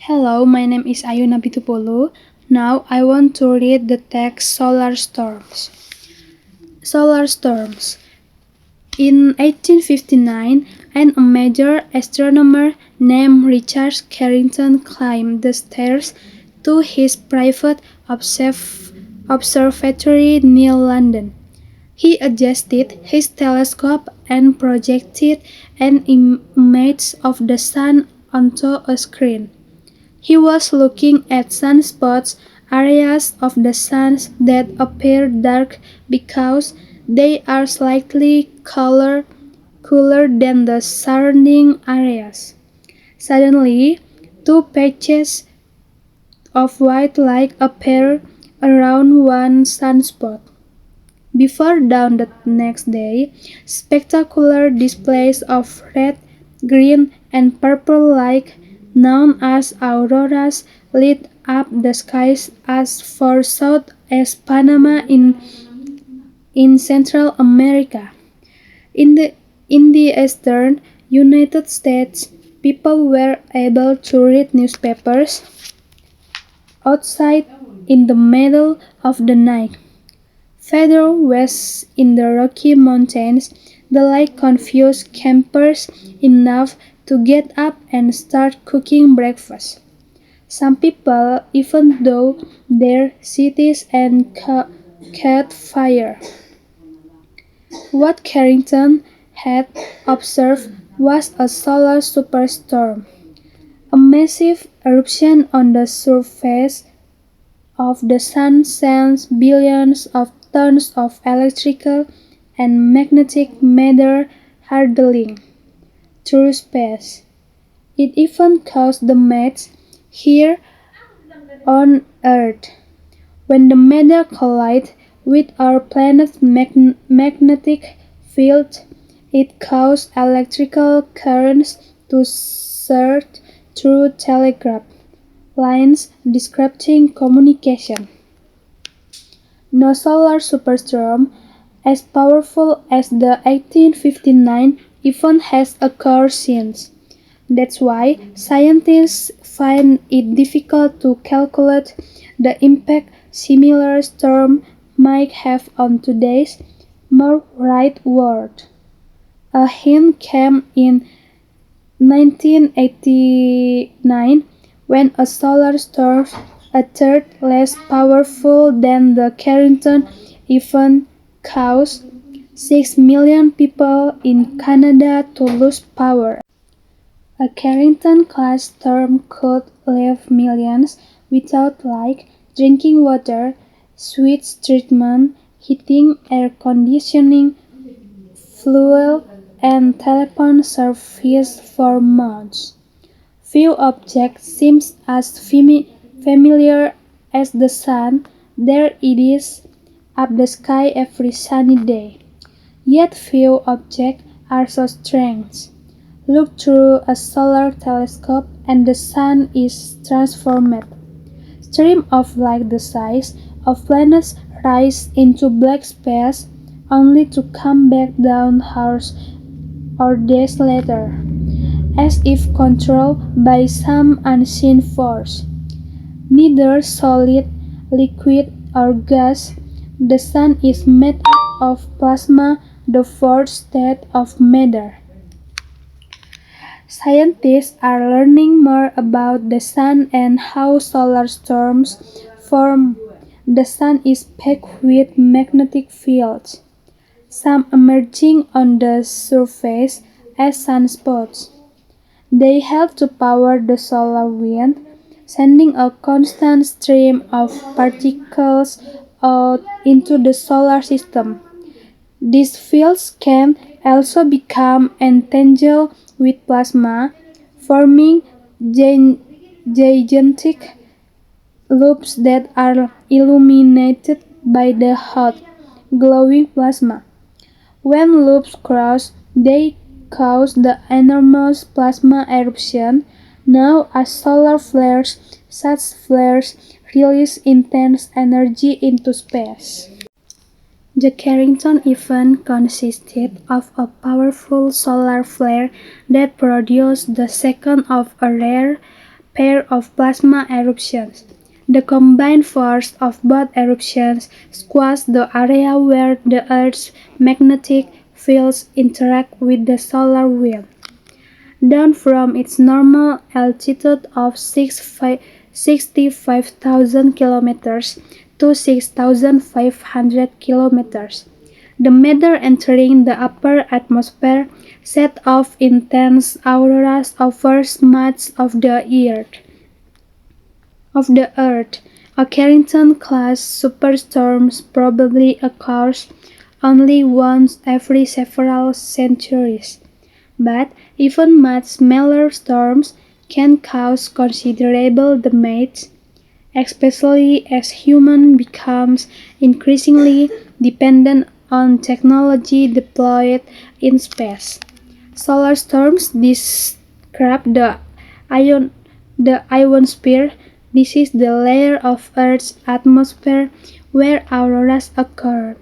Hello, my name is Ayuna Bitupulu. Now I want to read the text Solar Storms. Solar Storms. In 1859, an amateur astronomer named Richard Carrington climbed the stairs to his private observatory near London. He adjusted his telescope and projected an image of the sun onto a screen. He was looking at sunspots, areas of the sun that appear dark because they are slightly cooler than the surrounding areas. Suddenly, two patches of white light appear around one sunspot. Before dawn the next day, spectacular displays of red, green, and purple light, known as auroras, lit up the skies as far south as Panama in Central America. In the eastern United States, people were able to read newspapers outside in the middle of the night. Further west in the Rocky Mountains, the light confused campers enough to get up and start cooking breakfast. Some people even though their cities and caught fire. What Carrington had observed was a solar superstorm, a massive eruption on the surface of the sun sends billions of tons of electrical and magnetic matter hurtling through space. It even caused damage here on Earth. When the matter collides with our planet's magnetic field, it causes electrical currents to surge through telegraph lines disrupting communication. No solar superstorm as powerful as the 1859 event has occurred since. That's why scientists find it difficult to calculate the impact similar storm might have on today's more right world. A hint came in 1989 when a solar storm, a third less powerful than the Carrington event, caused 6 million people in Canada to lose power. A Carrington-class storm could leave millions without light, drinking water, sewage treatment, heating, air conditioning, fuel, and telephone service for months. Few objects seem as familiar as the sun. There it is, up the sky every sunny day. Yet few objects are so strange. Look through a solar telescope and the sun is transformed. Streams of light the size of planets rise into black space only to come back down hours or days later, as if controlled by some unseen force. Neither solid, liquid, or gas, the sun is made up of plasma, the fourth state of matter. Scientists are learning more about the sun and how solar storms form. The sun is packed with magnetic fields, some emerging on the surface as sunspots. They help to power the solar wind, sending a constant stream of particles out into the solar system. These fields can also become entangled with plasma, forming gigantic loops that are illuminated by the hot, glowing plasma. When loops cross, they cause the enormous plasma eruption known as solar flares. Such flares release intense energy into space. The Carrington event consisted of a powerful solar flare that produced the second of a rare pair of plasma eruptions. The combined force of both eruptions squashed the area where the Earth's magnetic fields interact with the solar wind. Down from its normal altitude of 65,000 kilometers to 6,500 kilometers. The matter entering the upper atmosphere set off intense auroras over much of the Earth. A Carrington-class superstorm probably occurs only once every several centuries, but even much smaller storms can cause considerable damage, especially as humans become increasingly dependent on technology deployed in space. Solar storms describe the ionosphere. This is the layer of Earth's atmosphere where auroras occur.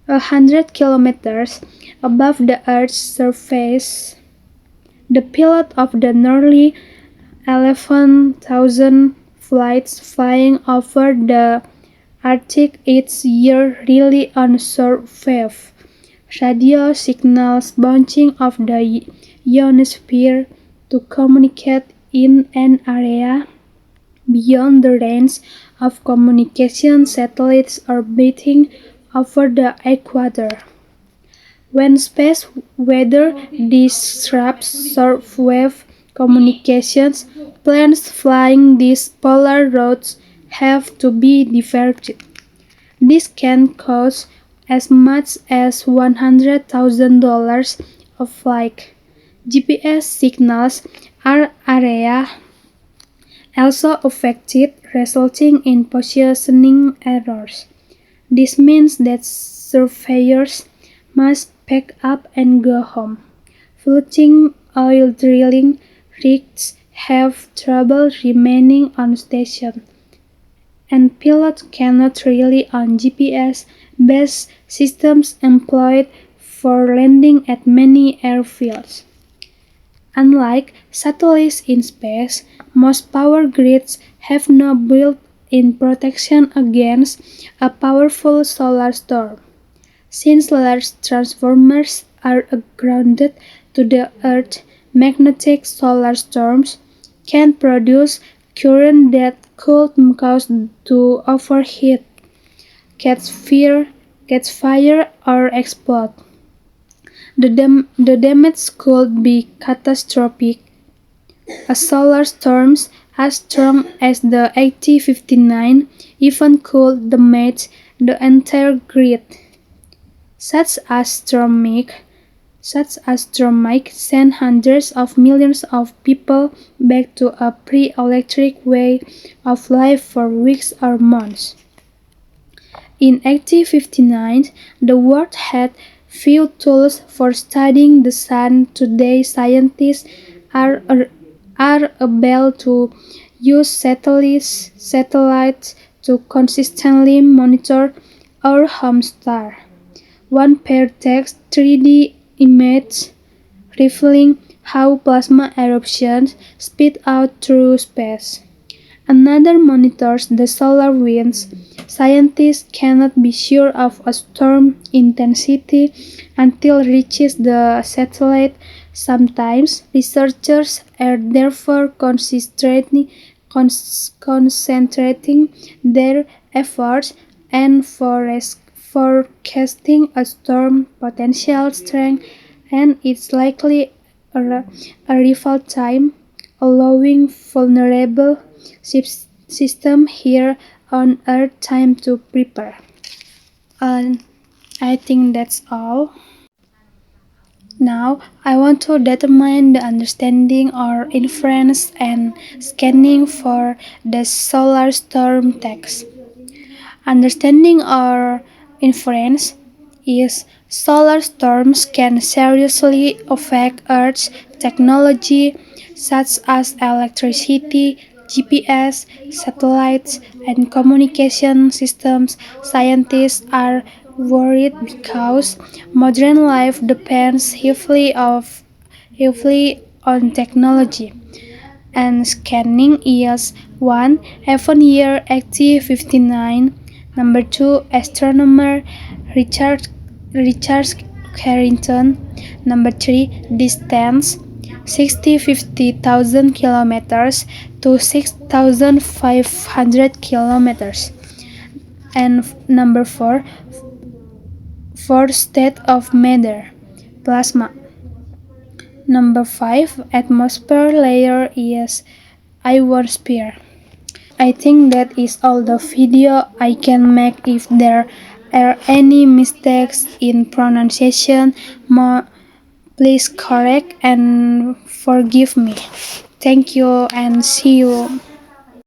100 kilometers above the Earth's surface. The pilot of the nearly 11,000 flights flying over the Arctic each year rely on shortwave radio signals bouncing off the ionosphere to communicate in an area beyond the range of communication satellites orbiting over the equator. When space weather disrupts shortwave communications, planes flying these polar routes have to be diverted. This can cost as much as $100,000 a flight. GPS signals are area also affected, resulting in positioning errors. This means that surveyors must pack up and go home. Floating oil drilling rigs have trouble remaining on station, and pilots cannot rely on GPS-based systems employed for landing at many airfields. Unlike satellites in space, most power grids have no built-in protection against a powerful solar storm. Since large transformers are grounded to the Earth, magnetic solar storms can produce current that could cause to overheat, catch fire, or explode. The damage could be catastrophic. A solar storm as strong as the 8059 even could damage the entire grid. Such a storm might send hundreds of millions of people back to a pre-electric way of life for weeks or months. In 1859, the world had few tools for studying the sun. Today, scientists are able to use satellites to consistently monitor our home star. One pair takes 3D images revealing how plasma eruptions spread out through space. Another monitors the solar winds. Scientists cannot be sure of a storm intensity until it reaches the satellite. Sometimes researchers are therefore concentrating their efforts and forecasting a storm potential strength and its likely arrival time, allowing vulnerable systems here on Earth time to prepare. And I think that's all. Now, I want to determine the understanding or inference and scanning for the solar storm text. Understanding or inference is solar storms can seriously affect Earth's technology such as electricity, GPS, satellites, and communication systems. Scientists are worried because modern life depends heavily on technology. and scanning is 1. Heaven year 1859. Number 2. Astronomer Richard Carrington. Number 3. Distance 50,000 kilometers to 6,500 kilometers. And number 4. Fourth state of matter, plasma. Number 5. Atmosphere layer is ionosphere. I think that is all the video I can make. If there are any mistakes in pronunciation, please correct and forgive me. Thank you and see you.